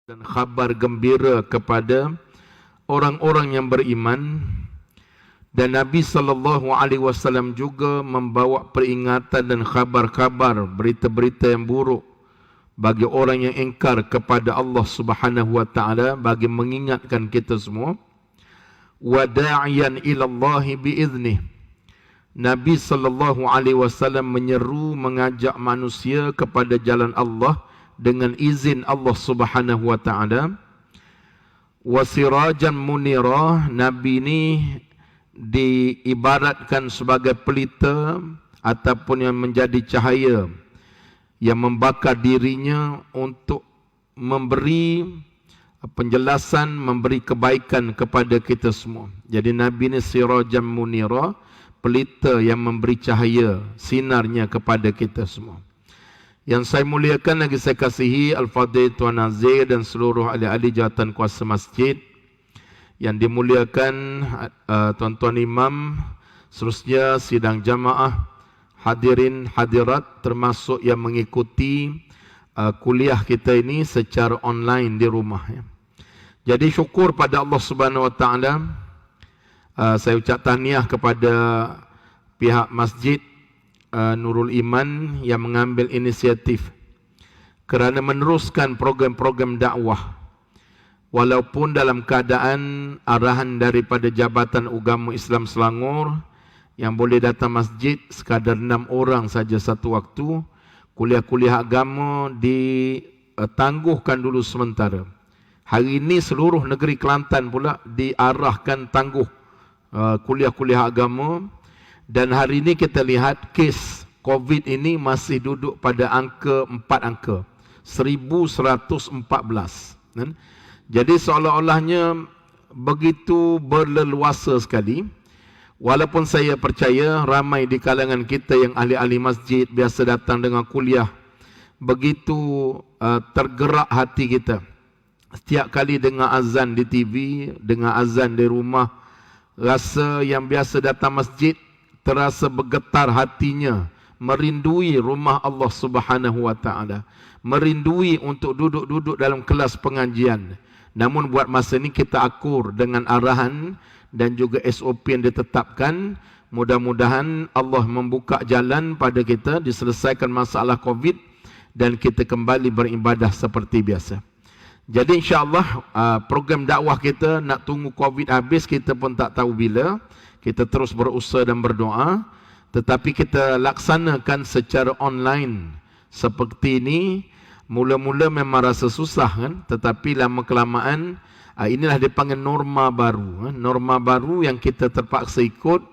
dan khabar gembira kepada orang-orang yang beriman, dan Nabi SAW juga membawa peringatan dan khabar-khabar, berita-berita yang buruk bagi orang yang ingkar kepada Allah Subhanahu wa taala, bagi mengingatkan kita semua. Wa da'iyan ila Allah biiznih. Nabi SAW menyeru, mengajak manusia kepada jalan Allah dengan izin Allah Subhanahu wa taala. Wasirajan munirah, Nabi ini diibaratkan sebagai pelita ataupun yang menjadi cahaya yang membakar dirinya untuk memberi penjelasan, memberi kebaikan kepada kita semua. Jadi Nabi ini sirajan munirah, pelita yang memberi cahaya, sinarnya kepada kita semua. Yang saya muliakan lagi saya kasihi Al-Fadhil Tuan Nazir dan seluruh ahli-ahli jawatan kuasa masjid, yang dimuliakan tuan-tuan imam, seterusnya sidang jamaah, hadirin hadirat, termasuk yang mengikuti kuliah kita ini secara online di rumah. Jadi syukur pada Allah Subhanahu wa taala. Saya ucap tahniah kepada pihak masjid Nurul Iman yang mengambil inisiatif kerana meneruskan program-program dakwah walaupun dalam keadaan arahan daripada Jabatan Agama Islam Selangor yang boleh datang masjid sekadar 6 orang saja satu waktu. Kuliah-kuliah agama ditangguhkan dulu sementara. Hari ini seluruh negeri Kelantan pula diarahkan tangguh kuliah-kuliah agama. Dan hari ini kita lihat kes COVID ini masih duduk pada angka 4 angka, 1114. Jadi seolah-olahnya begitu berleluasa sekali. Walaupun saya percaya ramai di kalangan kita yang ahli-ahli masjid biasa datang dengan kuliah, begitu tergerak hati kita setiap kali dengar azan di TV, dengar azan di rumah, rasa yang biasa datang masjid terasa bergetar hatinya, merindui rumah Allah Subhanahu wa taala, merindui untuk duduk-duduk dalam kelas pengajian. Namun buat masa ini kita akur dengan arahan dan juga SOP yang ditetapkan. Mudah-mudahan Allah membuka jalan pada kita, diselesaikan masalah COVID dan kita kembali beribadah seperti biasa. Jadi insya-Allah program dakwah kita nak tunggu COVID habis kita pun tak tahu bila. Kita terus berusaha dan berdoa, tetapi kita laksanakan secara online seperti ini. Mula-mula memang rasa susah kan, tetapi lama kelamaan inilah dipanggil norma baru. Norma baru yang kita terpaksa ikut.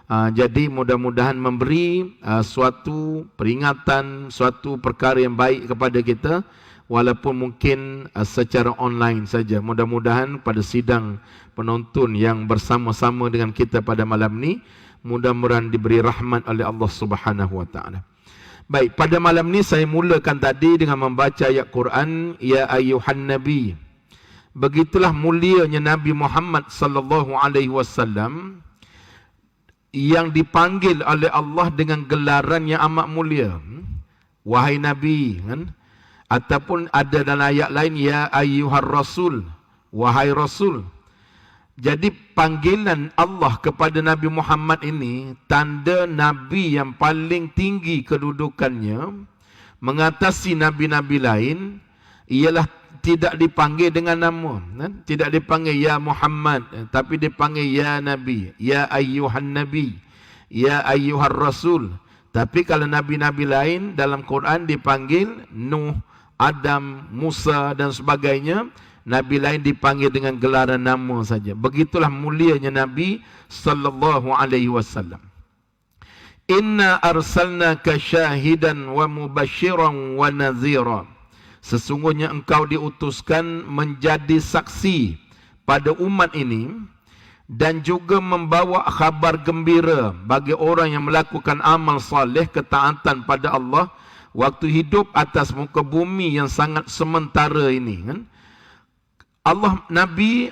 Jadi mudah-mudahan memberi suatu peringatan, suatu perkara yang baik kepada kita, walaupun mungkin secara online saja. Mudah-mudahan pada sidang penonton yang bersama-sama dengan kita pada malam ni, mudah-mudahan diberi rahmat oleh Allah Subhanahu wa taala. Baik, pada malam ni saya mulakan tadi dengan membaca ayat Quran, ya ayyuhan nabi. Begitulah mulianya Nabi Muhammad sallallahu alaihi wasallam yang dipanggil oleh Allah dengan gelaran yang amat mulia. Wahai nabi, kan? Ataupun ada dalam ayat lain, ya ayyuhar rasul, wahai rasul. Jadi panggilan Allah kepada Nabi Muhammad ini tanda Nabi yang paling tinggi kedudukannya, mengatasi Nabi-Nabi lain, ialah tidak dipanggil dengan nama, tidak dipanggil ya Muhammad, tapi dipanggil ya Nabi, ya ayyuhan Nabi, ya ayyuhar rasul. Tapi kalau Nabi-Nabi lain dalam Quran dipanggil Nuh, Adam, Musa dan sebagainya. Nabi lain dipanggil dengan gelaran nama saja. Begitulah mulianya Nabi sallallahu alaihi wasallam. Inna arsalnaka syahidan wa mubasyiran wa nadhira. Sesungguhnya engkau diutuskan menjadi saksi pada umat ini dan juga membawa khabar gembira bagi orang yang melakukan amal saleh, ketaatan pada Allah waktu hidup atas muka bumi yang sangat sementara ini, kan? Allah, Nabi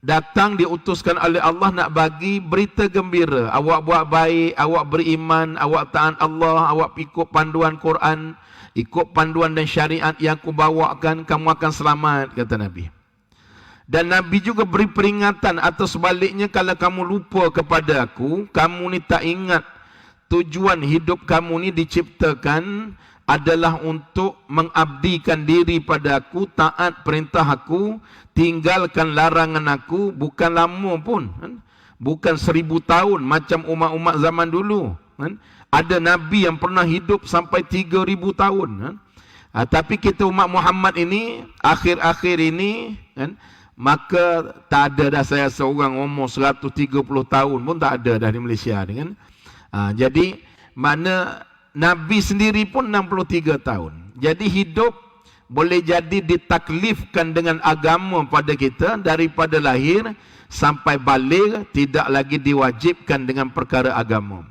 datang diutuskan oleh Allah nak bagi berita gembira. Awak buat baik, awak beriman, awak taat Allah, awak ikut panduan Quran. Ikut panduan dan syariat yang aku bawakan, kamu akan selamat, kata Nabi. Dan Nabi juga beri peringatan, atau sebaliknya kalau kamu lupa kepada aku, kamu ni tak ingat tujuan hidup kamu ni diciptakan adalah untuk mengabdikan diri pada aku, taat perintah aku, tinggalkan larangan aku, bukan lama pun, kan? Bukan 1000 tahun macam umat-umat zaman dulu, kan? Ada Nabi yang pernah hidup sampai 3000 tahun, kan? Tapi kita umat Muhammad ini, akhir-akhir ini, kan? Maka tak ada dah saya seorang umur 130 tahun pun tak ada dah di Malaysia ni, kan? Jadi mana Nabi sendiri pun 63 tahun. Jadi hidup boleh jadi ditaklifkan dengan agama pada kita daripada lahir sampai balik, tidak lagi diwajibkan dengan perkara agama.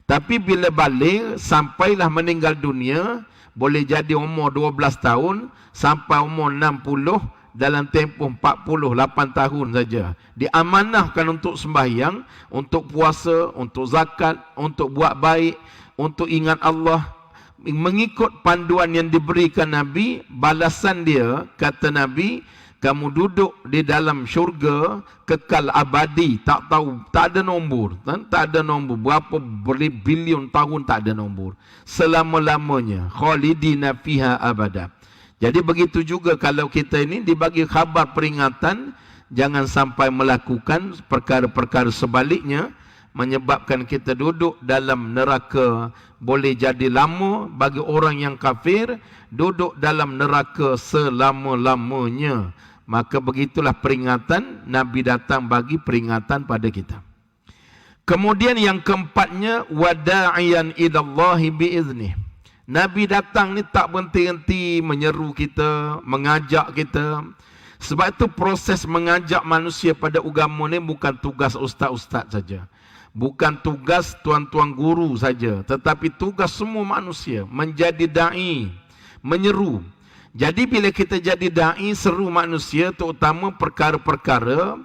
Tapi bila balik sampailah meninggal dunia, boleh jadi umur 12 tahun sampai umur 60, dalam tempoh 48 tahun saja diamanahkan untuk sembahyang, untuk puasa, untuk zakat, untuk buat baik, untuk ingat Allah, mengikut panduan yang diberikan Nabi. Balasan dia, kata Nabi, kamu duduk di dalam syurga kekal abadi, tak tahu, tak ada nombor, kan? Tak ada nombor, berapa bilion tahun tak ada nombor, selama-lamanya, khalidina fiha abada. Jadi begitu juga kalau kita ini dibagi khabar peringatan, jangan sampai melakukan perkara-perkara sebaliknya menyebabkan kita duduk dalam neraka. Boleh jadi lama bagi orang yang kafir, duduk dalam neraka selama-lamanya. Maka begitulah peringatan, Nabi datang bagi peringatan pada kita. Kemudian yang keempatnya, wada'iyan ilallahi biiznih. Nabi datang ni tak berhenti-henti menyeru kita, mengajak kita. Sebab itu proses mengajak manusia pada agama ni bukan tugas ustaz-ustaz saja. Bukan tugas tuan-tuan guru saja, tetapi tugas semua manusia menjadi da'i, menyeru. Jadi bila kita jadi da'i, seru manusia, terutama perkara-perkara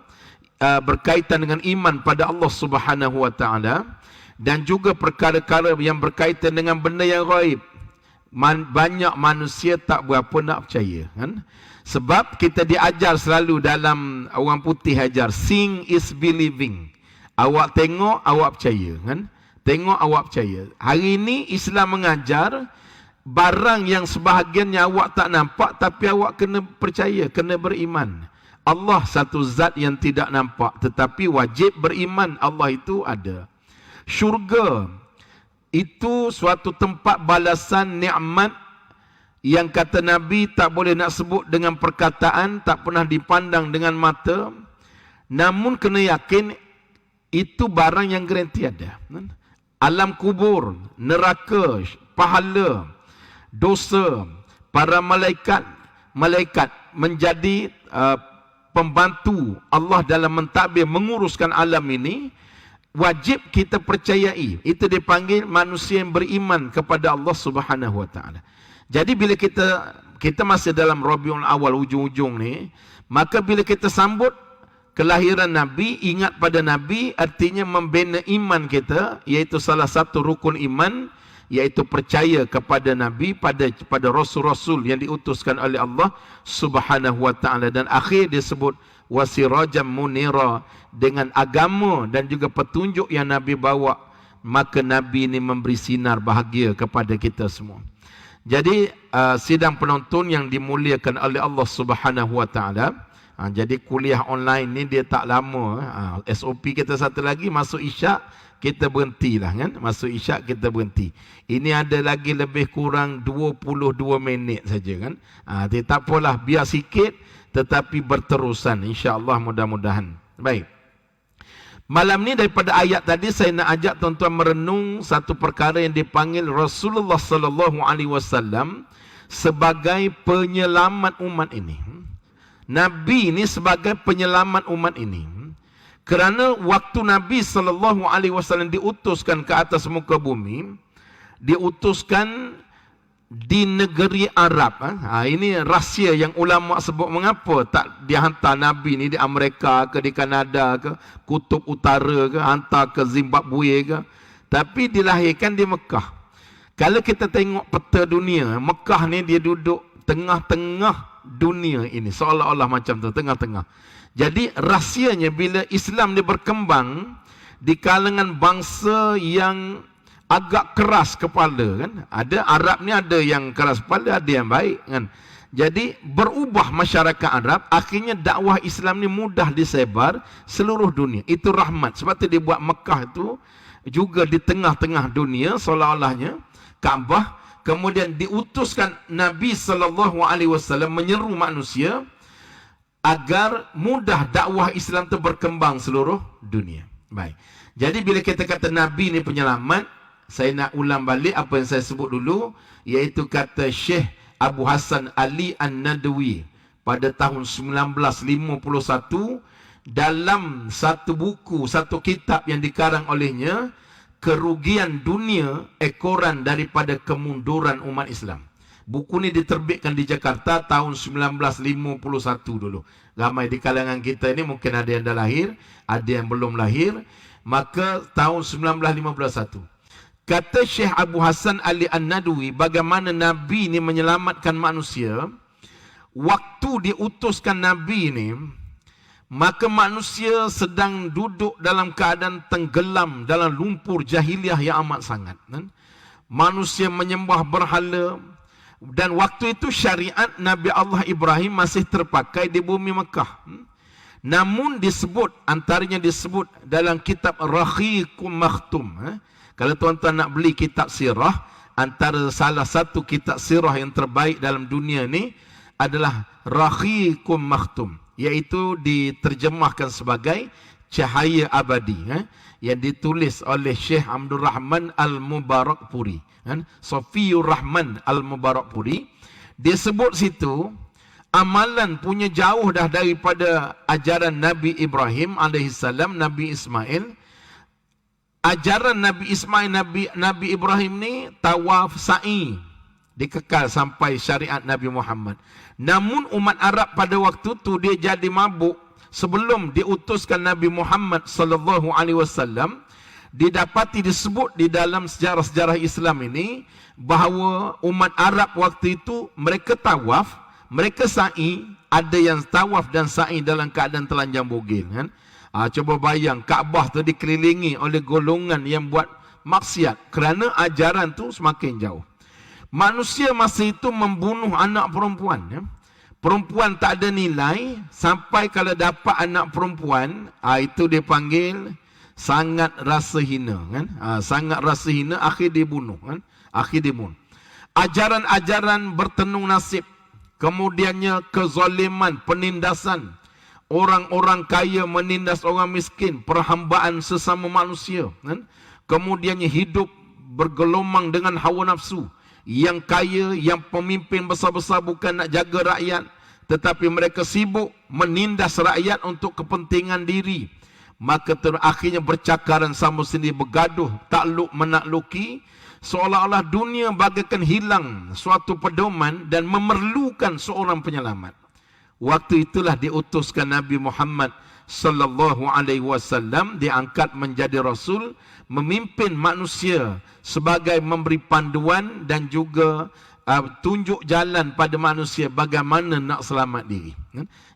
berkaitan dengan iman pada Allah Subhanahu wa taala, dan juga perkara-perkara yang berkaitan dengan benda yang ghaib. Banyak manusia tak berapa nak percaya, kan? Sebab kita diajar selalu dalam, orang putih ajar, seeing is believing. Awak tengok, awak percaya, kan? Tengok, awak percaya. Hari ini Islam mengajar barang yang sebahagiannya awak tak nampak, tapi awak kena percaya, kena beriman. Allah satu zat yang tidak nampak, tetapi wajib beriman Allah itu ada. Syurga itu suatu tempat balasan nikmat yang kata Nabi tak boleh nak sebut dengan perkataan, tak pernah dipandang dengan mata, namun kena yakin itu barang yang garanti ada. Alam kubur, neraka, pahala, dosa, para malaikat menjadi pembantu Allah dalam mentadbir menguruskan alam ini. Wajib kita percayai. Itu dipanggil manusia yang beriman kepada Allah Subhanahu wa taala. Jadi bila kita masih dalam Rabiul Awal ujung-ujung ni, maka bila kita sambut kelahiran Nabi, ingat pada Nabi, artinya membina iman kita, iaitu salah satu rukun iman, iaitu percaya kepada Nabi, pada Rasul-Rasul yang diutuskan oleh Allah Subhanahu wa taala. Dan akhir disebut wasirajam munira, dengan agama dan juga petunjuk yang Nabi bawa, maka Nabi ini memberi sinar bahagia kepada kita semua. Jadi sidang penonton yang dimuliakan oleh Allah Subhanahu wa taala, jadi kuliah online ni dia tak lama. SOP kita satu lagi, masuk isyak kita berhentilah, kan? Masuk isyak kita berhenti. Ini ada lagi lebih kurang 22 minit saja, kan? Tak apalah, biar sikit tetapi berterusan, insya-Allah, mudah-mudahan. Baik. Malam ni daripada ayat tadi saya nak ajak tuan-tuan merenung satu perkara yang dipanggil Rasulullah sallallahu alaihi wasallam sebagai penyelamat umat ini. Nabi ini sebagai penyelamat umat ini. Kerana waktu Nabi sallallahu alaihi wasallam diutuskan ke atas muka bumi, diutuskan di negeri Arab. Ini rahsia yang ulama sebut mengapa tak dihantar Nabi ni di Amerika ke, di Kanada ke, Kutub Utara ke, hantar ke Zimbabwe ke, tapi dilahirkan di Mekah. Kalau kita tengok peta dunia, Mekah ni dia duduk tengah-tengah dunia ini, seolah-olah macam tu, tengah-tengah. Jadi rahsianya bila Islam dia berkembang di kalangan bangsa yang agak keras kepala, kan? Ada Arab ni ada yang keras kepala, ada yang baik, kan? Jadi berubah masyarakat Arab, akhirnya dakwah Islam ni mudah disebar seluruh dunia. Itu rahmat. Sebab tu dia buat Mekah itu juga di tengah-tengah dunia, seolah-olahnya Kaabah. Kemudian diutuskan Nabi SAW menyeru manusia agar mudah dakwah Islam itu berkembang seluruh dunia. Baik. Jadi bila kita kata Nabi ni penyelamat, saya nak ulang balik apa yang saya sebut dulu, iaitu kata Syekh Abu Hasan Ali An-Nadwi pada tahun 1951 dalam satu buku, satu kitab yang dikarang olehnya, Kerugian Dunia Ekoran daripada Kemunduran Umat Islam. Buku ni diterbitkan di Jakarta tahun 1951 dulu. Ramai di kalangan kita ini mungkin ada yang dah lahir, ada yang belum lahir. Maka tahun 1951. Kata Syekh Abu Hasan Ali An-Nadwi, bagaimana Nabi ini menyelamatkan manusia. Waktu diutuskan Nabi ini, maka manusia sedang duduk dalam keadaan tenggelam dalam lumpur jahiliah yang amat sangat. Manusia menyembah berhala. Dan waktu itu syariat Nabi Allah Ibrahim masih terpakai di bumi Mekah. Namun disebut, antaranya disebut dalam kitab Rakhikum Makhtum. Kalau tuan-tuan nak beli kitab sirah, antara salah satu kitab sirah yang terbaik dalam dunia ni adalah Rakhikum Makhtum, iaitu diterjemahkan sebagai Cahaya Abadi, yang ditulis oleh Syekh Abdul Rahman Al-Mubarakpuri, Sofiyur Rahman Al-Mubarakpuri. Dia sebut situ, amalan punya jauh dah daripada ajaran Nabi Ibrahim alaihissalam, Nabi Ismail. Ajaran Nabi Ismail, Nabi Ibrahim ni tawaf sa'i, dikekal sampai syariat Nabi Muhammad. Namun umat Arab pada waktu tu dia jadi mabuk. Sebelum diutuskan Nabi Muhammad sallallahu alaihi wasallam, didapati disebut di dalam sejarah-sejarah Islam ini bahawa umat Arab waktu itu mereka tawaf, mereka sa'i, ada yang tawaf dan sa'i dalam keadaan telanjang bogil, kan? Coba bayang, Kaabah tu dikelilingi oleh golongan yang buat maksiat kerana ajaran tu semakin jauh. Manusia masa itu membunuh anak perempuan, ya? Perempuan tak ada nilai, sampai kalau dapat anak perempuan, itu dia panggil sangat rasa hina, kan? Sangat rasa hina, akhir dibunuh, kan? Akhir dibunuh. Ajaran-ajaran bertenung nasib, kemudiannya kezaliman, penindasan, orang-orang kaya menindas orang miskin, perhambaan sesama manusia, kan? Kemudiannya hidup bergelomang dengan hawa nafsu. Yang kaya, yang pemimpin besar-besar bukan nak jaga rakyat, tetapi mereka sibuk menindas rakyat untuk kepentingan diri. Maka akhirnya bercakaran sama sendiri, bergaduh, takluk menakluki, seolah-olah dunia bagaikan hilang suatu pedoman dan memerlukan seorang penyelamat. Waktu itulah diutuskan Nabi Muhammad sallallahu alaihi wasallam, diangkat menjadi rasul, memimpin manusia sebagai memberi panduan dan juga tunjuk jalan pada manusia bagaimana nak selamat diri.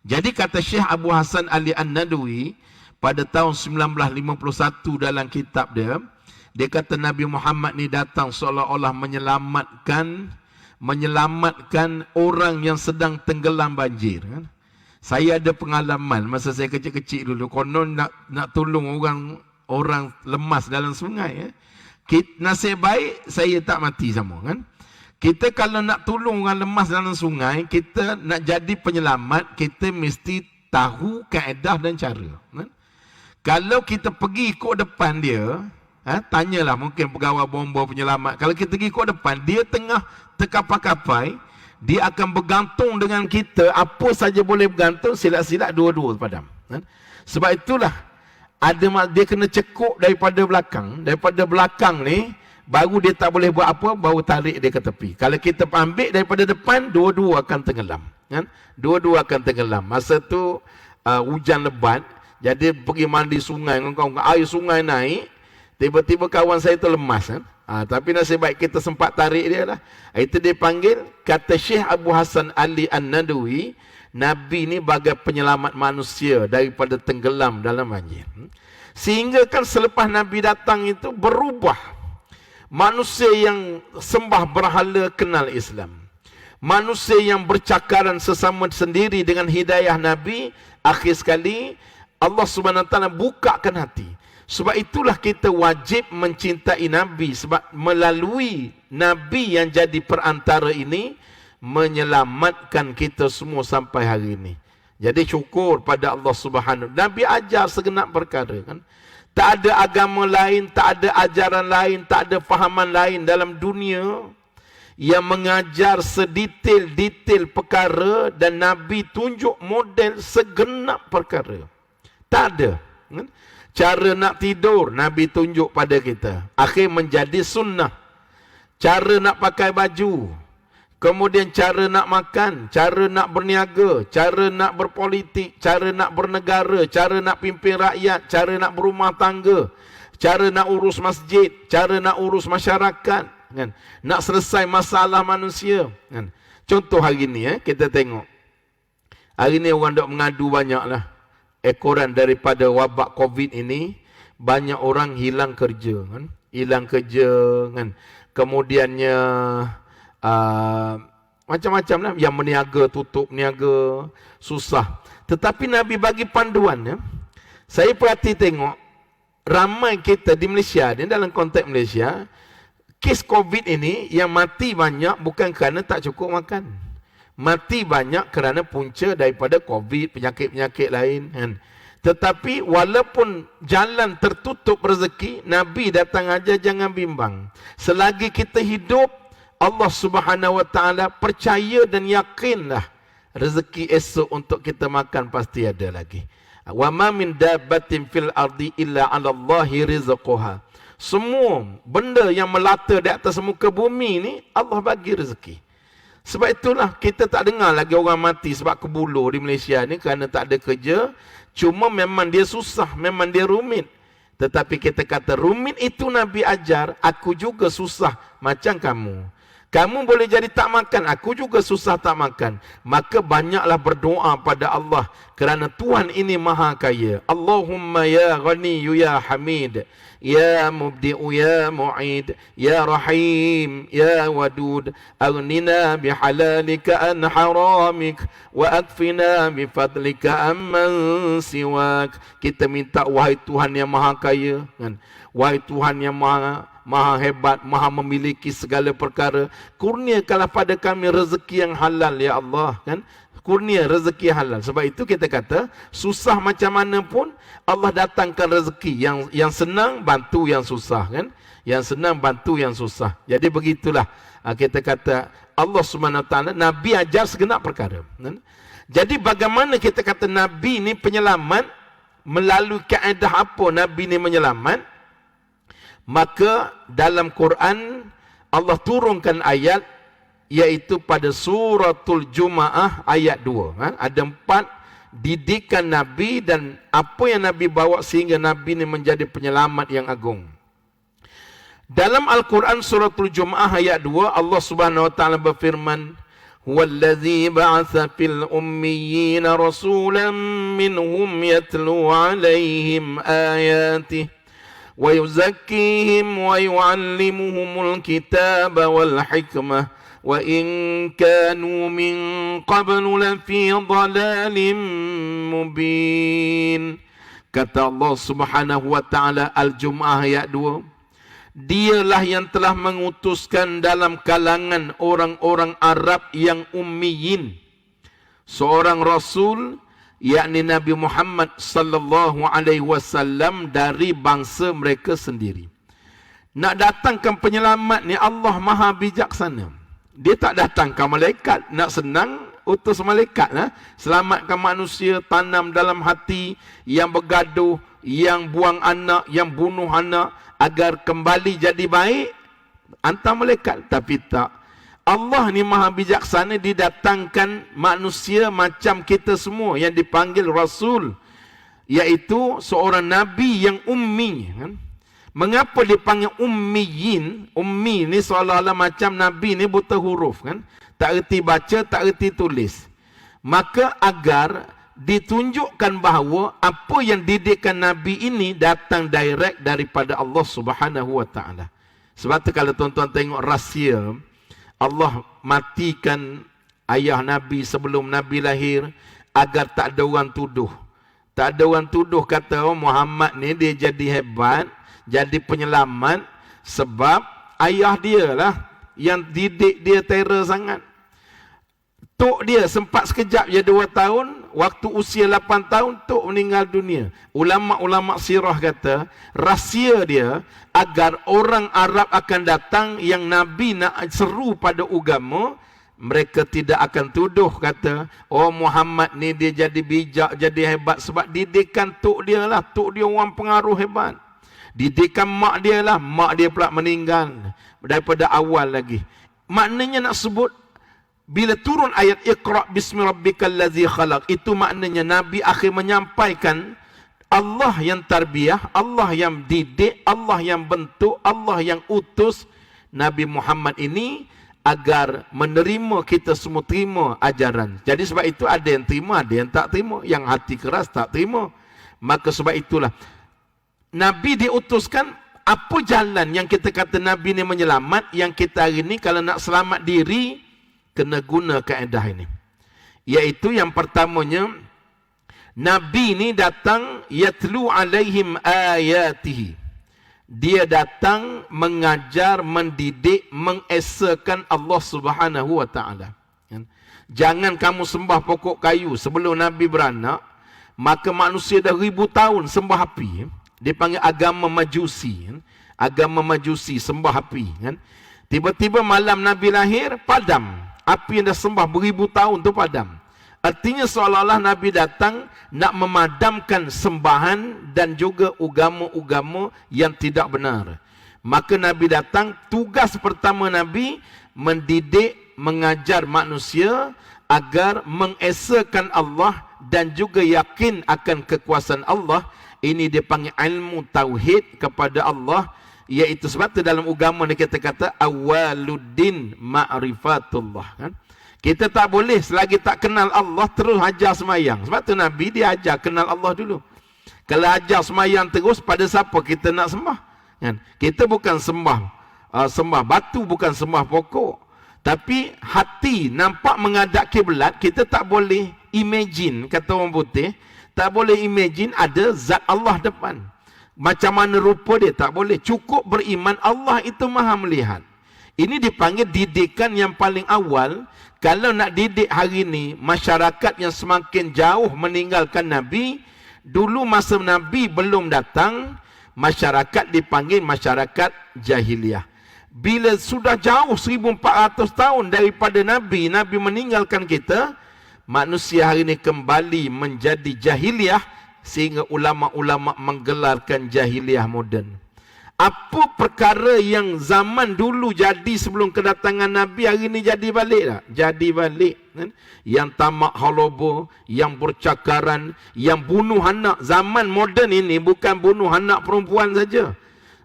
Jadi kata Syekh Abu Hasan Ali An-Nadwi pada tahun 1951 dalam kitab dia, dia kata Nabi Muhammad ni datang seolah-olah menyelamatkan orang yang sedang tenggelam banjir, kan? Saya ada pengalaman masa saya kecil-kecil dulu, konon nak tolong orang lemas dalam sungai, ya. Nasib baik saya tak mati sama, kan? Kita kalau nak tolong orang lemas dalam sungai, kita nak jadi penyelamat, kita mesti tahu kaedah dan cara, kan? Kalau kita pergi ikut depan dia, tanyalah mungkin pegawai bomba penyelamat, kalau kita pergi ikut depan, dia tengah terkapai-kapai, dia akan bergantung dengan kita, apa saja boleh bergantung, silat-silat dua-dua padam, kan? Sebab itulah dia kena cekuk daripada belakang ni, baru dia tak boleh buat apa, baru tarik dia ke tepi. Kalau kita ambil daripada depan, dua-dua akan tenggelam, kan? Dua-dua akan tenggelam. Masa tu hujan lebat, jadi pergi mandi sungai, air sungai naik, tiba-tiba kawan saya tu lemas, kan? Tapi nasib baik kita sempat tarik dia lah. Itu dia panggil, kata Syekh Abu Hasan Ali An-Nadwi, Nabi ni bagai penyelamat manusia daripada tenggelam dalam banjir. Sehingga kan selepas Nabi datang itu berubah. Manusia yang sembah berhala kenal Islam. Manusia yang bercakaran sesama sendiri dengan hidayah Nabi, akhir sekali Allah Subhanahu Wa Taala bukakan hati. Sebab itulah kita wajib mencintai Nabi. Sebab melalui Nabi yang jadi perantara ini, menyelamatkan kita semua sampai hari ini. Jadi syukur pada Allah Subhanahu. Nabi ajar segenap perkara kan. Tak ada agama lain, tak ada ajaran lain, tak ada fahaman lain dalam dunia yang mengajar sedetail-detail perkara dan Nabi tunjuk model segenap perkara. Tak ada. Kan? Cara nak tidur, Nabi tunjuk pada kita. Akhir menjadi sunnah. Cara nak pakai baju. Kemudian cara nak makan, cara nak berniaga, cara nak berpolitik, cara nak bernegara, cara nak pimpin rakyat, cara nak berumah tangga, cara nak urus masjid, cara nak urus masyarakat. Kan? Nak selesai masalah manusia. Kan? Contoh hari ni, kita tengok. Hari ni orang dok mengadu banyak lah. Ekoran daripada wabak COVID ini, banyak orang hilang kerja, kan? Hilang kerja, kan? Kemudiannya macam-macam lah, yang meniaga tutup niaga, susah. Tetapi Nabi bagi panduan, ya. Saya perhati tengok, ramai kita di Malaysia, ni dalam konteks Malaysia, kes COVID ini yang mati banyak bukan kerana tak cukup makan. Mati banyak kerana punca daripada COVID, penyakit-penyakit lain. Kan? Tetapi walaupun jalan tertutup rezeki, Nabi datang aja jangan bimbang. Selagi kita hidup, Allah Subhanahu Wa Taala percaya dan yakinlah rezeki esok untuk kita makan pasti ada lagi. Wa ma min dabbatin fil ardi illa 'ala Allahi rizquha. Semua benda yang melata di atas muka bumi ni Allah bagi rezeki. Sebab itulah kita tak dengar lagi orang mati sebab kebuluh di Malaysia ni kerana tak ada kerja. Cuma memang dia susah, memang dia rumit. Tetapi kita kata rumit itu Nabi ajar, aku juga susah macam kamu. Kamu boleh jadi tak makan, aku juga susah tak makan. Maka banyaklah berdoa pada Allah kerana Tuhan ini maha kaya. Allahumma ya ghani ya hamid, ya mubdi'u ya mu'id, ya rahim, ya wadud, aghnina bihalalika an haramik, wa akfina bifadlika amman siwak. Kita minta, wahai Tuhan yang maha kaya, kan? Wahai Tuhan yang maha hebat, maha memiliki segala perkara, kurniakanlah pada kami rezeki yang halal ya Allah, kan? Kurnia rezeki halal. Sebab itu kita kata susah macam mana pun Allah datangkan rezeki yang senang bantu yang susah, kan? Yang senang bantu yang susah. Jadi begitulah kita kata Allah Subhanahu Wa Taala, Nabi ajar segenap perkara, kan? Jadi bagaimana kita kata Nabi ni penyelamat, melalui kaedah apa Nabi ni menyelamat? Maka dalam Quran Allah turunkan ayat, iaitu pada suratul Jumaah ayat 2. Ada 4 didikan Nabi dan apa yang Nabi bawa sehingga Nabi ini menjadi penyelamat yang agung. Dalam Al-Quran suratul Jumaah ayat 2, Allah Subhanahu Wa Taala berfirman, "Huwallazi ba'atha fil ummiyina rasulan minhum yatlu 'alaihim ayatihi wa yuzakkihim wa yu'allimuhumul kitaba wal hikmah wa in kanu min qablu lafi dhalalin mubin." Kata Allah Subhanahu Wa Taala, Al-Jumu'ah ayat 2, dialah yang telah mengutuskan dalam kalangan orang-orang Arab yang ummiyin seorang rasul, yakni Nabi Muhammad sallallahu alaihi wasallam dari bangsa mereka sendiri. Nak datangkan penyelamat ni Allah maha bijaksana. Dia tak datangkan malaikat, nak senang utus malaikat lah. Selamatkan manusia, tanam dalam hati yang bergaduh, yang buang anak, yang bunuh anak, agar kembali jadi baik, hantar malaikat. Tapi tak. Allah ni maha bijaksana, didatangkan manusia macam kita semua yang dipanggil Rasul, iaitu seorang Nabi yang ummi, kan? Mengapa dipanggil ummiyin? Ummi ni seolah-olah macam Nabi ni buta huruf kan. Tak erti baca, tak erti tulis. Maka agar ditunjukkan bahawa apa yang didikan Nabi ini datang direct daripada Allah Subhanahu Wa Taala. Sebab tu kalau tuan-tuan tengok rahsia, Allah matikan ayah Nabi sebelum Nabi lahir agar tak ada orang tuduh. Tak ada orang tuduh kata Muhammad ni dia jadi hebat, jadi penyelamat sebab ayah dia lah yang didik dia terror sangat. Tok dia sempat sekejap je 2 tahun, waktu usia 8 tahun Tok meninggal dunia. Ulama-ulama sirah kata, rahsia dia agar orang Arab akan datang yang Nabi nak seru pada agama, mereka tidak akan tuduh kata, oh Muhammad ni dia jadi bijak, jadi hebat sebab didikan Tok dia lah. Tok dia orang pengaruh hebat. Didikan mak dia lah, mak dia pula meninggal daripada awal lagi. Maknanya nak sebut, bila turun ayat Iqra' bismi rabbikal ladzi khalaq, itu maknanya Nabi akhir menyampaikan Allah yang tarbiyah, Allah yang didik, Allah yang bentuk, Allah yang utus Nabi Muhammad ini agar menerima, kita semua terima ajaran. Jadi sebab itu ada yang terima, ada yang tak terima. Yang hati keras tak terima. Maka sebab itulah Nabi diutuskan. Apa jalan yang kita kata Nabi ni menyelamat, yang kita hari ni kalau nak selamat diri kena guna kaedah ini. Iaitu yang pertamanya, Nabi ni datang yatlu alaihim ayatihi. Dia datang mengajar, mendidik, mengesakan Allah Subhanahu Wa Taala. Jangan kamu sembah pokok kayu. Sebelum Nabi beranak, maka manusia dah 1000 tahun sembah api. Dipanggil agama Majusi. Agama Majusi, sembah api. Tiba-tiba malam Nabi lahir, padam. Api yang dah sembah beribu tahun tu padam. Artinya seolah-olah Nabi datang nak memadamkan sembahan dan juga agama-agama yang tidak benar. Maka Nabi datang, tugas pertama Nabi mendidik, mengajar manusia agar mengesakan Allah dan juga yakin akan kekuasaan Allah. Ini dipanggil ilmu tauhid kepada Allah. Iaitu sebab tu dalam agama ni kita kata awaluddin ma'rifatullah kan. Kita tak boleh selagi tak kenal Allah terus ajar semayang. Sebab tu Nabi dia ajar kenal Allah dulu. Kalau ajar semayang terus, pada siapa kita nak sembah kan? Kita bukan sembah batu, bukan sembah pokok. Tapi hati nampak menghadap kiblat, kita tak boleh imagine, kata orang putih, tak boleh imagine ada zat Allah depan. Macam mana rupa dia, tak boleh. Cukup beriman Allah itu maha melihat. Ini dipanggil didikan yang paling awal. Kalau nak didik hari ini masyarakat yang semakin jauh meninggalkan Nabi, dulu masa Nabi belum datang, masyarakat dipanggil masyarakat jahiliyah. Bila sudah jauh 1400 tahun daripada Nabi meninggalkan kita, manusia hari ini kembali menjadi jahiliyah, sehingga ulama-ulama menggelarkan jahiliyah moden. Apa perkara yang zaman dulu jadi sebelum kedatangan Nabi, hari ini jadi balik tak? Jadi balik. Kan? Yang tamak halobo, yang bercakaran, yang bunuh anak. Zaman moden ini bukan bunuh anak perempuan saja.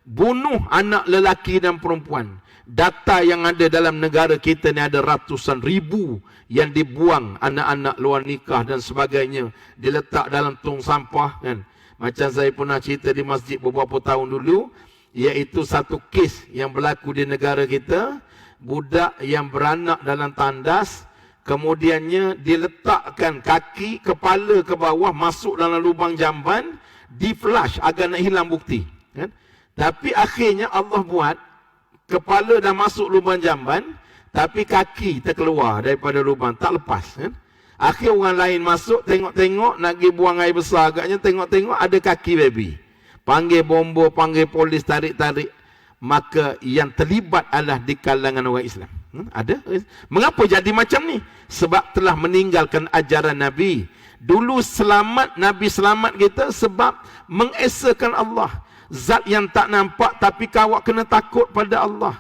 Bunuh anak lelaki dan perempuan. Data yang ada dalam negara kita ni ada ratusan ribu yang dibuang anak-anak luar nikah dan sebagainya, diletak dalam tong sampah kan. Macam saya pernah cerita di masjid beberapa tahun dulu, iaitu satu kes yang berlaku di negara kita, budak yang beranak dalam tandas, kemudiannya diletakkan kaki, kepala ke bawah, masuk dalam lubang jamban, di flash agar nak hilang bukti kan. Tapi akhirnya Allah buat kepala dah masuk lubang jamban, tapi kaki terkeluar daripada lubang, tak lepas kan? Akhir orang lain masuk, tengok-tengok, nak pergi buang air besar agaknya, tengok-tengok ada kaki baby. Panggil bomba, panggil polis, tarik-tarik. Maka yang terlibat adalah di kalangan orang Islam. Ada. Mengapa jadi macam ni? Sebab telah meninggalkan ajaran Nabi. Dulu selamat, Nabi selamat kita sebab mengesakan Allah. Zat yang tak nampak, tapi kawak kena takut pada Allah.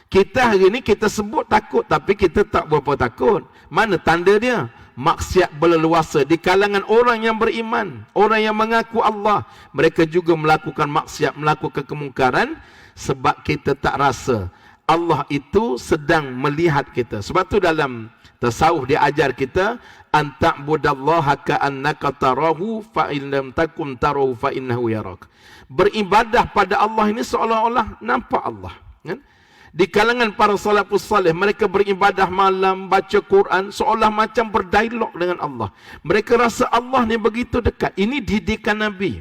Kita hari ni kita sebut takut, tapi kita tak berapa takut. Mana tanda dia? maksiat berleluasa di kalangan orang yang beriman, orang yang mengaku Allah. Mereka juga melakukan maksiat, melakukan kemungkaran, sebab kita tak rasa Allah itu sedang melihat kita. Sebab tu dalam tasawuf dia ajar kita anta'budallaha ka'annaka tarahu fa in lam takun tarahu fa innahu yarak. Beribadah pada Allah ini seolah-olah nampak Allah, kan? Di kalangan para salafus salih, mereka beribadah malam, baca Quran, seolah macam berdialog dengan Allah. Mereka rasa Allah ni begitu dekat. Ini didikan Nabi.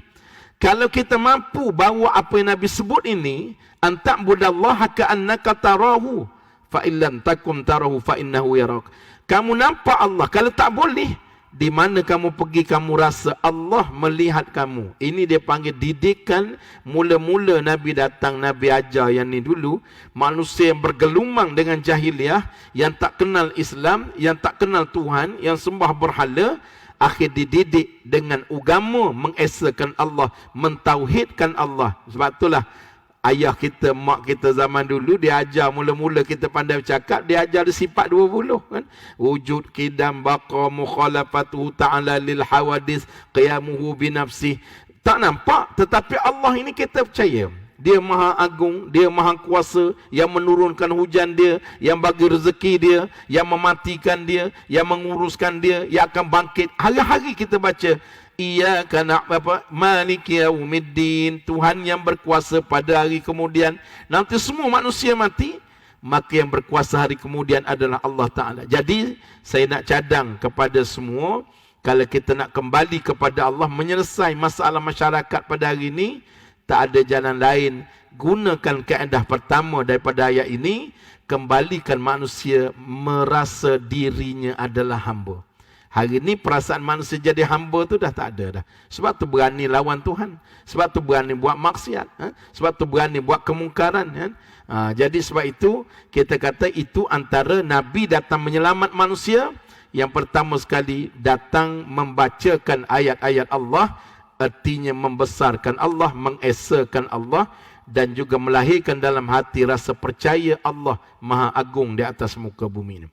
Kalau kita mampu bawa apa yang Nabi sebut ini, anta'budallaha ka'annaka tarahu fa illam takum tarahu fa innahu yarak. Kamu nampak Allah. Kalau tak boleh, di mana kamu pergi kamu rasa Allah melihat kamu. Ini dia panggil didikan. Mula-mula Nabi datang, Nabi ajar yang ni dulu. Manusia yang bergelumang dengan jahiliah, yang tak kenal Islam, yang tak kenal Tuhan, yang sembah berhala, akhir dididik dengan agama, mengesakan Allah, mentauhidkan Allah. Sebab itulah ayah kita, mak kita zaman dulu, dia ajar mula-mula kita pandai bercakap, dia ajar sifat 20 kan. Wujud, qidam, baqa, mukhalafatuhu ta'ala lil hawadis, qiyamuhu binafsih. Tak nampak, tetapi Allah ini kita percaya. Dia maha agung, dia maha kuasa, yang menurunkan hujan dia, yang bagi rezeki dia, yang mematikan dia, yang menguruskan dia, yang akan bangkit. Hari-hari kita baca Iyyaka na'budu maliki yaumiddin, Tuhan yang berkuasa pada hari kemudian. Nanti semua manusia mati, maka yang berkuasa hari kemudian adalah Allah Ta'ala. Jadi saya nak cadang kepada semua, kalau kita nak kembali kepada Allah, menyelesaikan masalah masyarakat pada hari ini, tak ada jalan lain. Gunakan kaedah pertama daripada ayat ini, kembalikan manusia merasa dirinya adalah hamba. Hari ini perasaan manusia jadi hamba tu dah tak ada dah. Sebab tu berani lawan Tuhan. Sebab tu berani buat maksiat. Sebab tu berani buat kemungkaran. Jadi sebab itu, kita kata itu antara Nabi datang menyelamat manusia. Yang pertama sekali, datang membacakan ayat-ayat Allah. Artinya membesarkan Allah, mengesakan Allah. Dan juga melahirkan dalam hati rasa percaya Allah Maha Agung di atas muka bumi ini.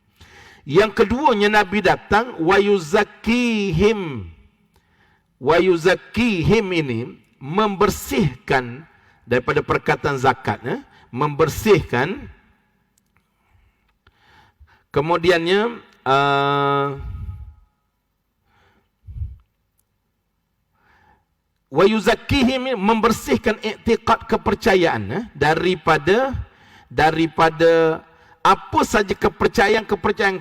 Yang keduanya, Nabi datang wa yuzakkihim. Wa yuzakkihim ini membersihkan daripada perkataan zakat, membersihkan. Kemudiannya wa yuzakkihim membersihkan i'tiqad, kepercayaan daripada apa saja kepercayaan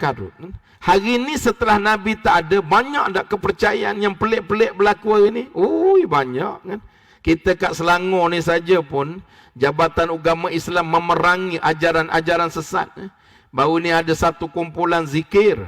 karut. Hari ini setelah Nabi tak ada, banyak tak kepercayaan yang pelik-pelik berlaku hari ini? Ui, banyak kan. Kita kat Selangor ni saja pun, Jabatan Agama Islam memerangi ajaran-ajaran sesat. Baru ni ada satu kumpulan zikir.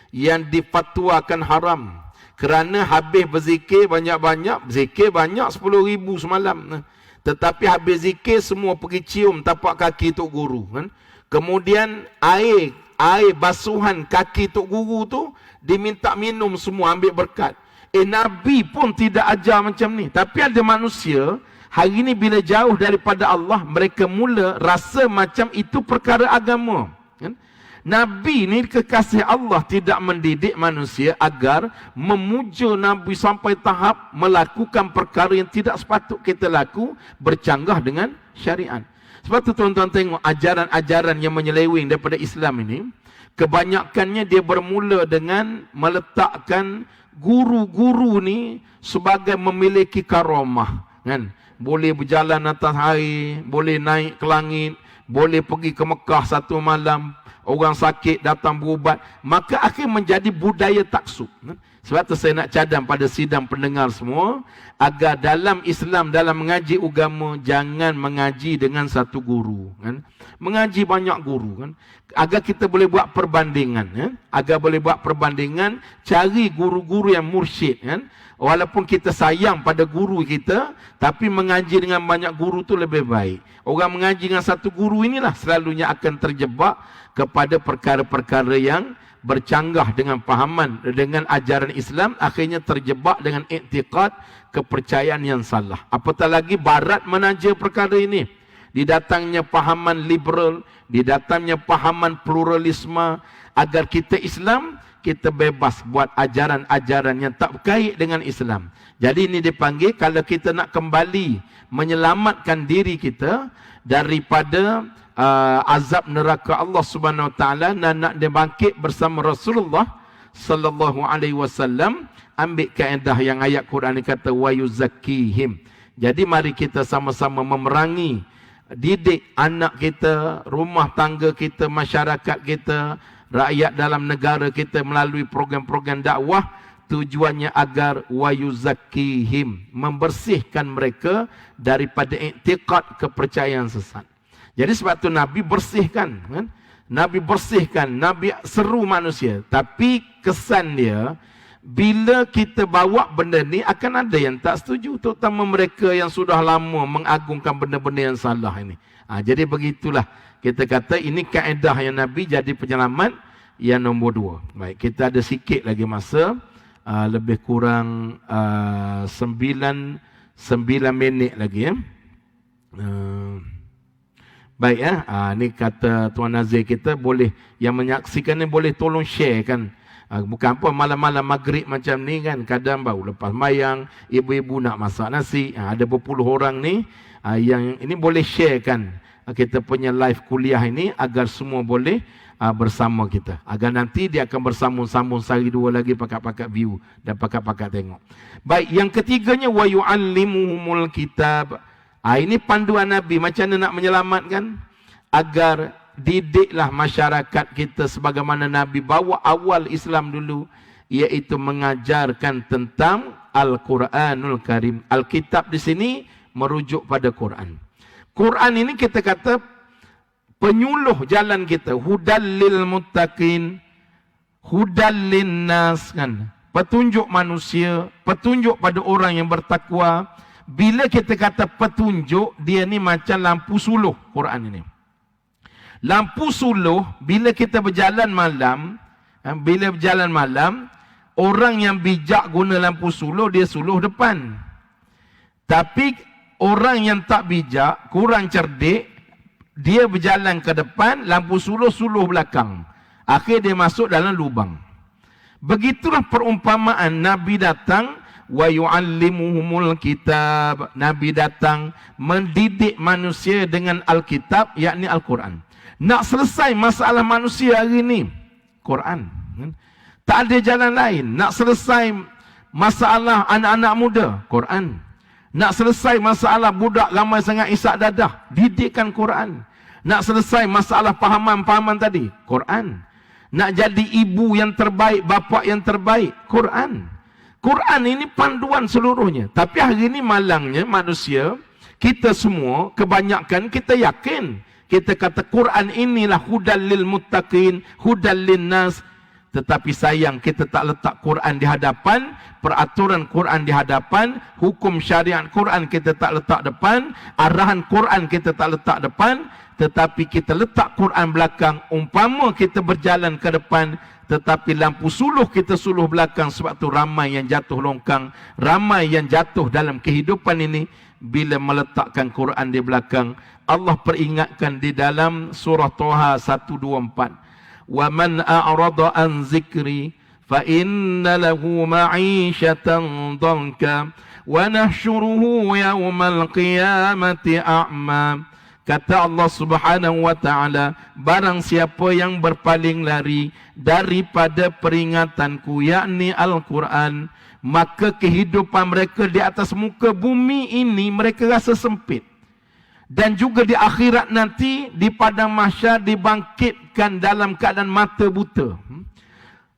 Yang difatwakan haram. Kerana habis berzikir banyak-banyak, zikir banyak 10,000 semalam. Tetapi habis zikir semua pergi cium tapak kaki Tok Guru kan. Kemudian air basuhan kaki Tok Guru tu diminta minum semua, ambil berkat. Nabi pun tidak ajar macam ni. Tapi ada manusia hari ni bila jauh daripada Allah, mereka mula rasa macam itu perkara agama kan? Nabi ni kekasih Allah tidak mendidik manusia agar memuja Nabi sampai tahap melakukan perkara yang tidak sepatut kita laku, bercanggah dengan syariat. Sebab tu tuan-tuan tengok ajaran-ajaran yang menyeleweng daripada Islam ini, kebanyakannya dia bermula dengan meletakkan guru-guru ni sebagai memiliki karamah kan? Boleh berjalan atas air, boleh naik ke langit, boleh pergi ke Mekah satu malam, orang sakit datang berubat. Maka akhir menjadi budaya taksub. Sebab tu saya nak cadang pada sidang pendengar semua, agar dalam Islam, dalam mengaji agama, jangan mengaji dengan satu guru kan? Mengaji banyak guru kan? Agar kita boleh buat perbandingan kan? Agar boleh buat perbandingan, cari guru-guru yang mursyid kan? Walaupun kita sayang pada guru kita, tapi mengaji dengan banyak guru tu lebih baik. Orang mengaji dengan satu guru inilah selalunya akan terjebak kepada perkara-perkara yang bercanggah dengan pahaman, dengan ajaran Islam, akhirnya terjebak dengan i'tiqad, kepercayaan yang salah. Apatah lagi Barat menaja perkara ini. Didatangnya pahaman liberal, didatangnya pahaman pluralisme, Agar kita Islam, kita bebas buat ajaran-ajaran yang tak berkait dengan Islam. Jadi ini dipanggil, kalau kita nak kembali menyelamatkan diri kita daripada azab neraka Allah Subhanahu Wa Taala, dan nak dibangkit bersama Rasulullah sallallahu alaihi wasallam, ambil kaedah yang ayat Quran ni kata wa yuzakkihim. Jadi mari kita sama-sama memerangi, didik anak kita, rumah tangga kita, masyarakat kita, rakyat dalam negara kita melalui program-program dakwah. Tujuannya agar wa yuzakkihim, membersihkan mereka daripada i'tiqad, kepercayaan sesat. Jadi sebab tu Nabi bersihkan, kan? Nabi bersihkan, Nabi seru manusia. Tapi kesan dia, bila kita bawa benda ni, akan ada yang tak setuju, terutama mereka yang sudah lama mengagungkan benda-benda yang salah ini. Jadi begitulah, kita kata ini kaedah yang Nabi jadi penyelamat yang nombor 2. Baik, kita ada sikit lagi masa, lebih kurang 9 minit lagi ya. Baik ya, ni kata Tuan Nazir kita, boleh yang menyaksikan ni boleh tolong share kan. Bukan apa malam-malam maghrib macam ni kan, kadang baru lepas mayang ibu-ibu nak masak nasi, ada berpuluh orang ni yang ini boleh share kan kita punya live kuliah ini, agar semua boleh bersama kita, agar nanti dia akan bersambung-sambung sehari dua lagi, pakat-pakat view dan pakat-pakat tengok. Baik, yang ketiganya wa yu'allimuhumul kitab. Ini panduan Nabi macam mana nak menyelamatkan, agar didiklah masyarakat kita sebagaimana Nabi bawa awal Islam dulu, iaitu mengajarkan tentang Al-Quranul Karim. Alkitab di sini merujuk pada Quran. Quran ini kita kata penyuluh jalan kita, hudal lil muttaqin, hudal lin nas kan, petunjuk manusia, petunjuk pada orang yang bertakwa. Bila kita kata petunjuk, dia ni macam lampu suluh Quran ini. Lampu suluh, bila kita berjalan malam, orang yang bijak guna lampu suluh, dia suluh depan. Tapi orang yang tak bijak, kurang cerdik, dia berjalan ke depan, lampu suluh belakang. Akhir dia masuk dalam lubang. Begitulah perumpamaan Nabi datang, wa yu'allimuhumul kitab. Nabi datang mendidik manusia dengan Alkitab, yakni Al-Quran. Nak selesai masalah manusia hari ini, Quran. Tak ada jalan lain. Nak selesai masalah anak-anak muda, Quran. Nak selesai masalah budak ramai sangat isak dadah, didikkan Quran. Nak selesai masalah pahaman-pahaman tadi, Quran. Nak jadi ibu yang terbaik, bapa yang terbaik, Quran. Quran ini panduan seluruhnya. Tapi hari ini malangnya manusia, kita semua, kebanyakan kita yakin. Kita kata Quran inilah hudal lil muttaqin, hudal lin nas. Tetapi sayang, kita tak letak Quran di hadapan, peraturan Quran di hadapan, hukum syariat Quran kita tak letak depan, arahan Quran kita tak letak depan, tetapi kita letak Quran belakang. Umpama kita berjalan ke depan, tetapi lampu suluh kita suluh belakang. Sebab tu ramai yang jatuh longkang, ramai yang jatuh dalam kehidupan ini bila meletakkan Quran di belakang. Allah peringatkan di dalam surah Toha 124. Wa man a'rada an zikri fa inna lahu ma'ishatan dhanka wa nahsyuruhu yawmal qiyamati a'ma. Kata Allah Subhanahu wa taala, barang siapa yang berpaling lari daripada peringatanku, yakni Al-Quran, maka kehidupan mereka di atas muka bumi ini mereka rasa sempit. Dan juga di akhirat nanti, di padang mahsyar dibangkitkan dalam keadaan mata buta.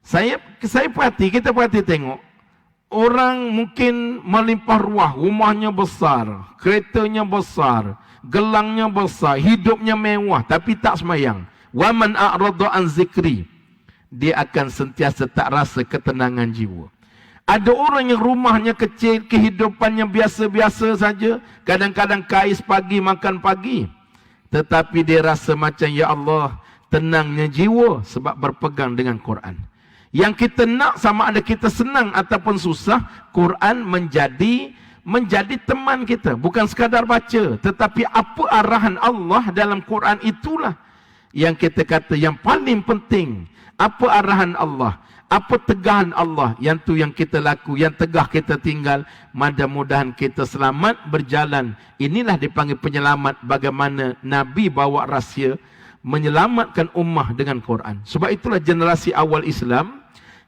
Kita perhati tengok. Orang mungkin melimpah ruah, rumahnya besar, keretanya besar, gelangnya besar, hidupnya mewah, tapi tak semayang. Wa man a'rada an zikri, dia akan sentiasa tak rasa ketenangan jiwa. Ada orang yang rumahnya kecil, kehidupannya biasa-biasa saja, kadang-kadang kais pagi, makan pagi, tetapi dia rasa macam, ya Allah, tenangnya jiwa sebab berpegang dengan Quran. Yang kita nak, sama ada kita senang ataupun susah, Quran menjadi teman kita. Bukan sekadar baca, tetapi apa arahan Allah dalam Quran itulah yang kita kata yang paling penting, apa arahan Allah, apa tegahan Allah, yang tu yang kita laku, yang tegah kita tinggal. Mudah-mudahan kita selamat berjalan. Inilah dipanggil penyelamat, bagaimana Nabi bawa rahsia menyelamatkan ummah dengan Quran. Sebab itulah generasi awal Islam,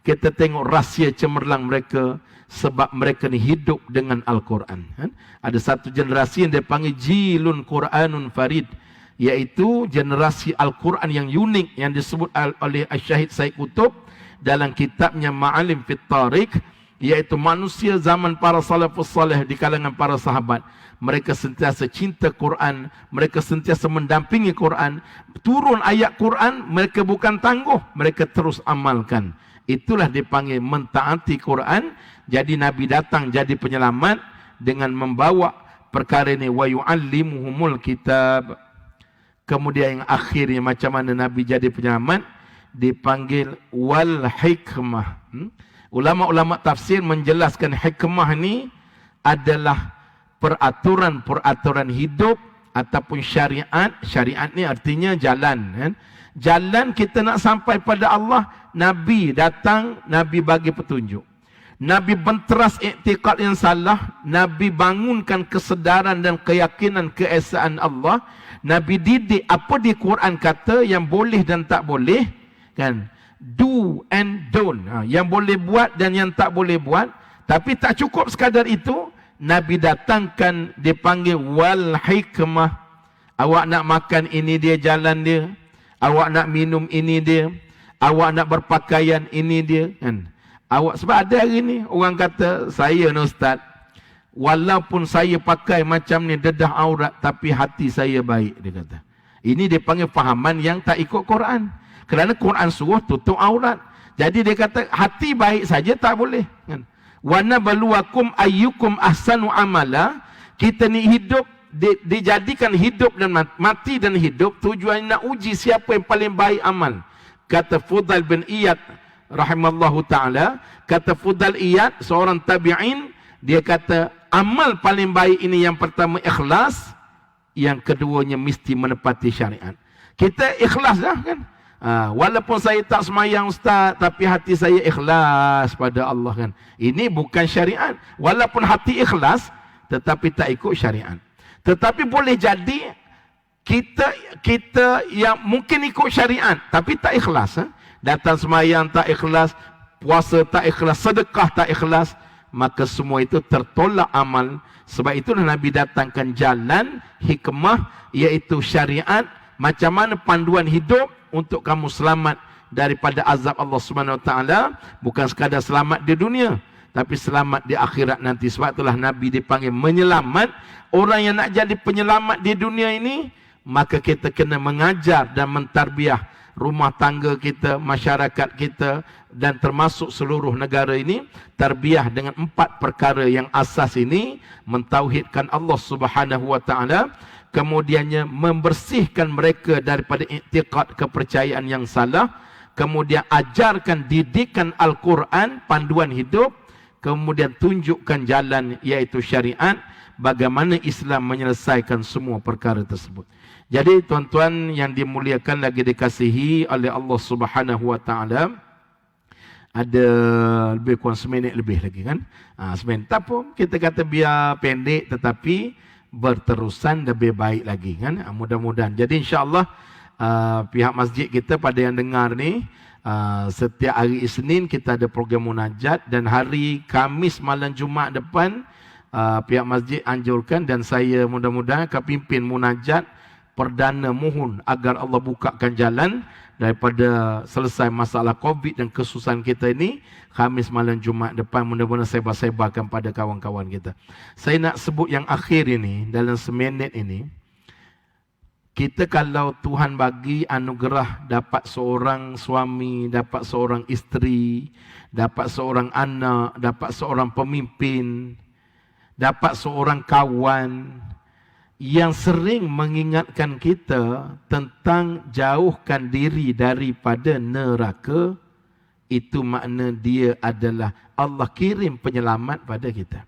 kita tengok rahsia cemerlang mereka, sebab mereka ni hidup dengan Al-Quran. Ada satu generasi yang dipanggil Jilun Quranun Farid, iaitu generasi Al-Quran yang unik, yang disebut oleh Syahid Said Qutb dalam kitabnya Ma'alim Fit Tariq, iaitu manusia zaman para salafus salih di kalangan para sahabat. Mereka sentiasa cinta Quran, mereka sentiasa mendampingi Quran. Turun ayat Quran, mereka bukan tangguh, mereka terus amalkan. Itulah dipanggil mentaati Quran. Jadi Nabi datang jadi penyelamat dengan membawa perkara ini, wa yu'allimuhumul kitab. Kemudian yang akhirnya macam mana Nabi jadi penyelamat, dipanggil wal hikmah. Ulama-ulama tafsir menjelaskan hikmah ni adalah peraturan-peraturan hidup ataupun syariat. Syariat ni artinya jalan. Jalan kita nak sampai pada Allah, Nabi datang, Nabi bagi petunjuk. Nabi benteras iktikad yang salah, Nabi bangunkan kesedaran dan keyakinan keesaan Allah. Nabi didik apa di Quran kata yang boleh dan tak boleh, kan? Do and don't. Yang boleh buat dan yang tak boleh buat. Tapi tak cukup sekadar itu, Nabi datangkan dipanggil wal hikmah. Awak nak makan, ini dia jalan dia. Awak nak minum, ini dia. Awak nak berpakaian, ini dia, kan? Awak, sebab ada hari ni orang kata, saya ni ustaz, walaupun saya pakai macam ni dedah aurat, tapi hati saya baik, dia kata. Ini dia panggil fahaman yang tak ikut Quran. Kerana Quran suruh tutup aurat. Jadi dia kata hati baik saja tak boleh, kan? Wa nabluwakum ayyukum ahsanu amala. Kita ni hidup, dijadikan hidup dan mati dan hidup, tujuan nak uji siapa yang paling baik amal. Kata Fudail bin Iyad rahimallahu ta'ala, kata Fudail Iyad, seorang tabi'in, dia kata amal paling baik ini yang pertama ikhlas, yang keduanya mesti menepati syariat. Kita ikhlas dah, kan? Walaupun saya tak semayang ustaz, tapi hati saya ikhlas pada Allah, kan? Ini bukan syariat. Walaupun hati ikhlas, tetapi tak ikut syariat. Tetapi boleh jadi kita yang mungkin ikut syariat tapi tak ikhlas. Datang semayang tak ikhlas, puasa tak ikhlas, sedekah tak ikhlas, maka semua itu tertolak amal. Sebab itulah Nabi datangkan jalan hikmah, iaitu syariat, macam mana panduan hidup untuk kamu selamat daripada azab Allah Subhanahu Wa Taala. Bukan sekadar selamat di dunia, tapi selamat di akhirat nanti. Sebab itulah Nabi dipanggil menyelamat. Orang yang nak jadi penyelamat di dunia ini, maka kita kena mengajar dan mentarbiah rumah tangga kita, masyarakat kita, dan termasuk seluruh negara ini. Tarbiah dengan 4 perkara yang asas ini: mentauhidkan Allah Subhanahu Wa Taala, kemudiannya membersihkan mereka daripada iktikad kepercayaan yang salah, kemudian ajarkan didikan Al-Quran, panduan hidup, kemudian tunjukkan jalan iaitu syariat, bagaimana Islam menyelesaikan semua perkara tersebut. Jadi tuan-tuan yang dimuliakan lagi dikasihi oleh Allah Subhanahu Wa Taala, ada lebih kurang seminit lebih lagi, kan? Seminit. Tak pun kita kata biar pendek, tetapi berterusan lebih baik lagi, kan? Mudah-mudahan. Jadi insya-Allah pihak masjid kita pada yang dengar ni, setiap hari Isnin kita ada program munajat, dan hari Khamis malam Jumaat depan pihak masjid anjurkan, dan saya mudah-mudahan akan pimpin munajat perdana, mohon agar Allah bukakan jalan daripada selesai masalah COVID dan kesusahan kita ini. Khamis malam Jumaat depan mudah-mudahan sebar-sebarkan pada kawan-kawan kita. Saya nak sebut yang akhir ini, dalam seminit ini, kita kalau Tuhan bagi anugerah dapat seorang suami, dapat seorang isteri, dapat seorang anak, dapat seorang pemimpin, dapat seorang kawan yang sering mengingatkan kita tentang jauhkan diri daripada neraka, itu makna dia adalah Allah kirim penyelamat pada kita.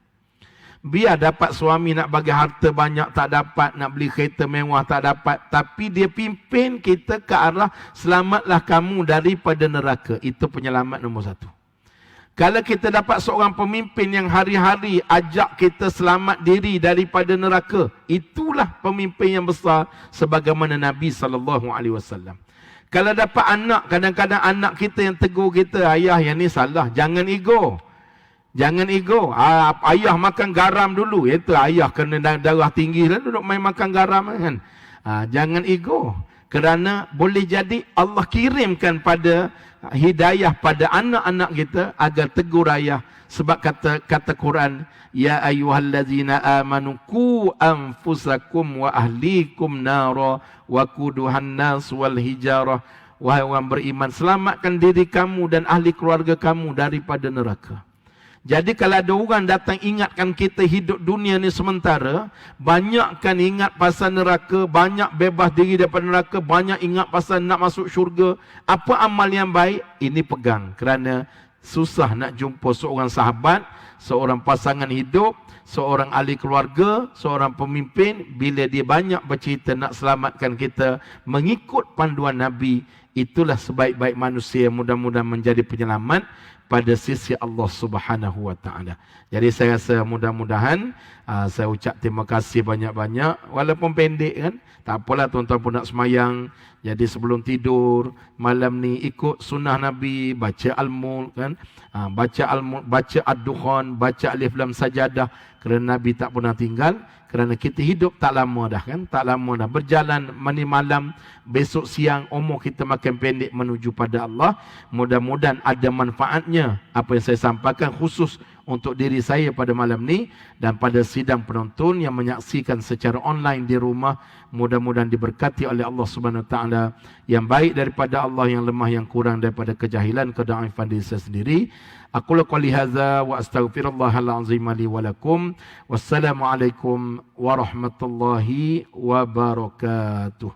Biar dapat suami nak bagi harta banyak tak dapat, nak beli kereta mewah tak dapat, tapi dia pimpin kita ke arah selamatlah kamu daripada neraka. Itu penyelamat nombor satu. Kalau kita dapat seorang pemimpin yang hari-hari ajak kita selamat diri daripada neraka, itulah pemimpin yang besar sebagaimana Nabi SAW. Kalau dapat anak, kadang-kadang anak kita yang tegur kita, ayah yang ni salah, jangan ego. Jangan ego. Ayah makan garam dulu. Itu ayah kena darah tinggi lah duduk main makan garam kan. Jangan ego. Kerana boleh jadi Allah kirimkan pada hidayah pada anak-anak kita agar tegur ayah. Sebab kata Quran, ya ayyuhallazina amanu qu anfusakum wa ahlikum nara wa quduhan nas wal hijarah. Wahai orang beriman, selamatkan diri kamu dan ahli keluarga kamu daripada neraka. Jadi kalau ada orang datang ingatkan kita hidup dunia ni sementara, banyakkan ingat pasal neraka, banyak bebas diri daripada neraka, banyak ingat pasal nak masuk syurga. Apa amal yang baik? Ini pegang. Kerana susah nak jumpa seorang sahabat, seorang pasangan hidup, seorang ahli keluarga, seorang pemimpin, bila dia banyak bercerita nak selamatkan kita mengikut panduan Nabi. Itulah sebaik-baik manusia, mudah-mudahan menjadi penyelamat pada sisi Allah Subhanahu wa taala. Jadi saya rasa mudah-mudahan saya ucap terima kasih banyak-banyak, walaupun pendek kan. Tak apalah, tuan-tuan pun nak semayang. Jadi sebelum tidur malam ni ikut sunnah Nabi, baca Al-Mulk kan. Baca Al-Mulk, baca Ad-Dukhan, baca Alif Lam Sajadah, kerana Nabi tak pernah tinggal. Kerana kita hidup tak lama dah kan, tak lama dah. Berjalan mani malam, besok siang umur kita makin pendek menuju pada Allah. Mudah-mudahan ada manfaatnya apa yang saya sampaikan khusus untuk diri saya pada malam ni dan pada sidang penonton yang menyaksikan secara online di rumah. Mudah-mudahan diberkati oleh Allah Subhanahu Wa Taala, yang baik daripada Allah, yang lemah, yang kurang daripada kejahilan, kedaifan diri saya sendiri. Aku qouli hadza wa astaghfirullahal azim li wa lakum. Wassalamualaikum warahmatullahi wabarakatuh.